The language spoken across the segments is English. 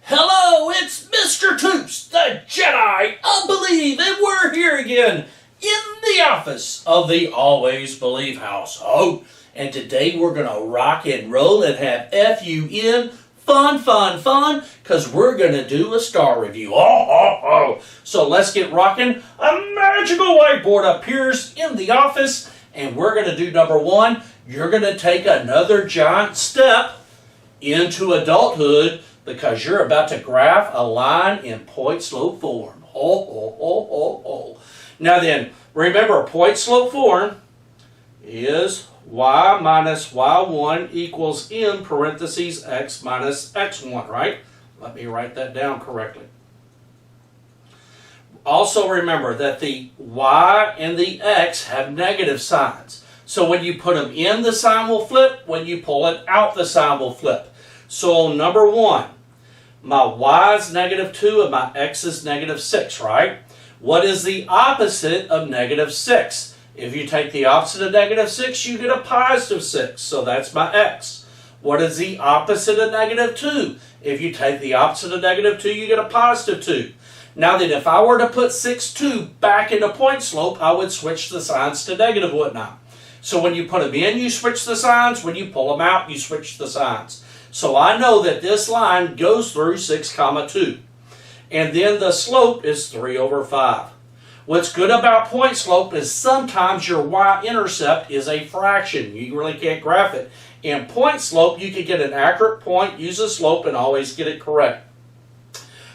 Hello, it's Mr. Toops, the Jedi of Believe, and we're here again in the office of the Always Believe House. Oh, and today we're going to rock and roll and have F-U-N, fun, because we're going to do a Staar review. So let's get rocking. A magical whiteboard appears in the office, and we're going to do number one. You're going to take another giant step into adulthood, because you're about to graph a line in point slope form. Now then, remember, point slope form is y minus y1 equals m parentheses x minus x1, right? Let me write that down correctly. Also remember that the y and the x have negative signs. So when you put them in, the sign will flip. When you pull it out, the sign will flip. So number one, my y is -2 and my x is -6, right? What is the opposite of -6? If you take the opposite of -6, you get a +6, so that's my x. What is the opposite of -2? If you take the opposite of -2, you get a +2. Now then, if I were to put 6,2 back into point slope, I would switch the signs to negative, wouldn't I? So when you put them in, you switch the signs. When you pull them out, you switch the signs. So I know that this line goes through 6,2. And then the slope is 3/5. What's good about point slope is sometimes your y-intercept is a fraction. You really can't graph it. In point slope, you can get an accurate point, use a slope, and always get it correct.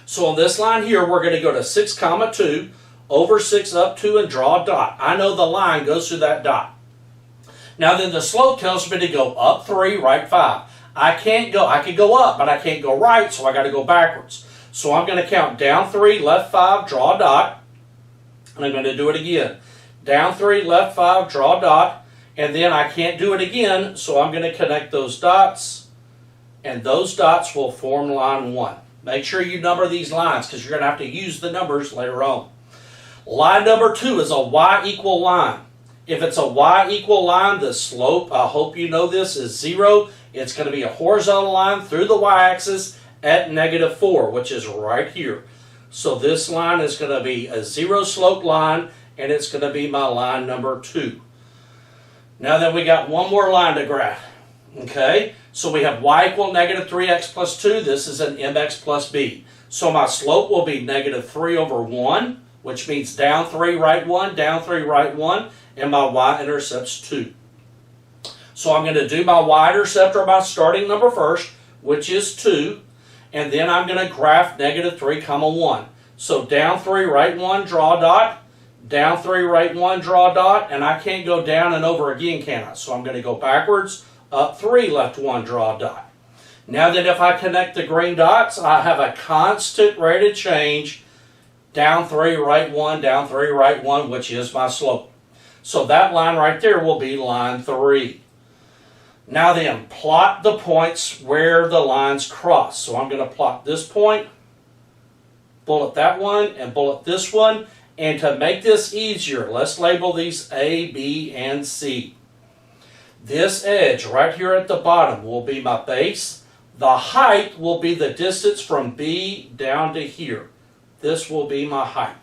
So on this line here, we're going to go to 6,2 over 6 up 2 and draw a dot. I know the line goes through that dot. Now then, the slope tells me to go up 3, right 5. I could go up, but I can't go right, so I got to go backwards. So I'm going to count down 3, left 5, draw a dot. And I'm going to do it again. Down 3, left 5, draw a dot. And then I can't do it again, so I'm going to connect those dots. And those dots will form line 1. Make sure you number these lines, because you're going to have to use the numbers later on. Line number 2 is a y-equal line. If it's a y-equal line, the slope, I hope you know this, is 0. It's going to be a horizontal line through the y-axis at -4, which is right here. So this line is going to be a 0 slope line, and it's going to be my line number 2. Now then, we got one more line to graph. Okay, so we have y equal -3x plus 2. This is an mx plus b. So my slope will be -3/1, which means down 3, right 1, down 3, right 1, and my y-intercept's 2. So I'm going to do my y-intercept, or my starting number first, which is 2. And then I'm going to graph -3, 1. So down 3, right 1, draw a dot. Down 3, right 1, draw a dot. And I can't go down and over again, can I? So I'm going to go backwards. Up 3, left 1, draw a dot. Now that if I connect the green dots, I have a constant rate of change. Down 3, right 1, down 3, right 1, which is my slope. So that line right there will be line 3. Now then, plot the points where the lines cross. So I'm going to plot this point, bullet that one, and bullet this one. And to make this easier, let's label these A, B, and C. This edge right here at the bottom will be my base. The height will be the distance from B down to here. This will be my height.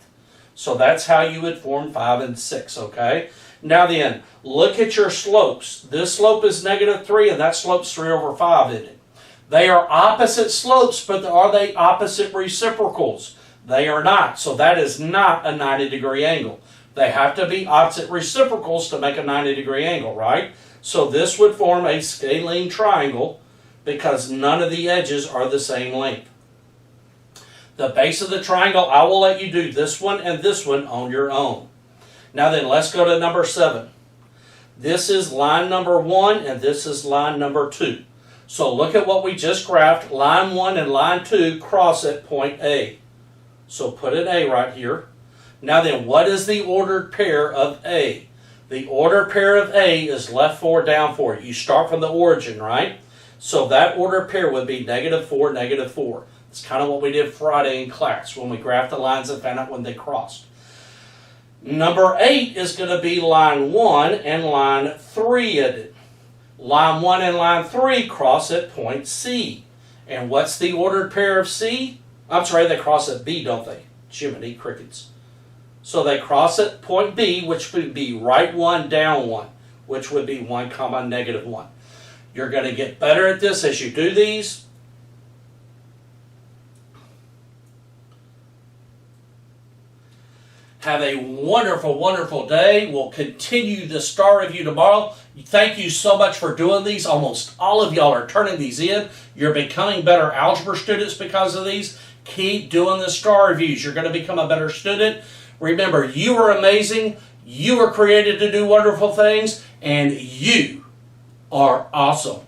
So that's how you would form 5 and 6, okay? Now then, look at your slopes. This slope is -3, and that slope's 3/5, isn't it? They are opposite slopes, but are they opposite reciprocals? They are not. So that is not a 90-degree angle. They have to be opposite reciprocals to make a 90-degree angle, right? So this would form a scalene triangle because none of the edges are the same length. The base of the triangle, I will let you do this one and this one on your own. Now then, let's go to number 7. This is line number 1, and this is line number 2. So look at what we just graphed. Line 1 and line 2 cross at point A. So put an A right here. Now then, what is the ordered pair of A? The ordered pair of A is left 4, down 4. You start from the origin, right? So that ordered pair would be -4, -4. It's kind of what we did Friday in class when we graphed the lines and found out when they crossed. Number 8 is going to be line 1 and line 3. Line 1 and line 3 cross at point C. And what's the ordered pair of C? I'm sorry, they cross at B, don't they? Jiminy crickets. So they cross at point B, which would be right 1, down 1, which would be 1, negative 1. You're going to get better at this as you do these. Have a wonderful, wonderful day. We'll continue the STAR review tomorrow. Thank you so much for doing these. Almost all of y'all are turning these in. You're becoming better algebra students because of these. Keep doing the STAR reviews. You're going to become a better student. Remember, you are amazing. You were created to do wonderful things. And you are awesome.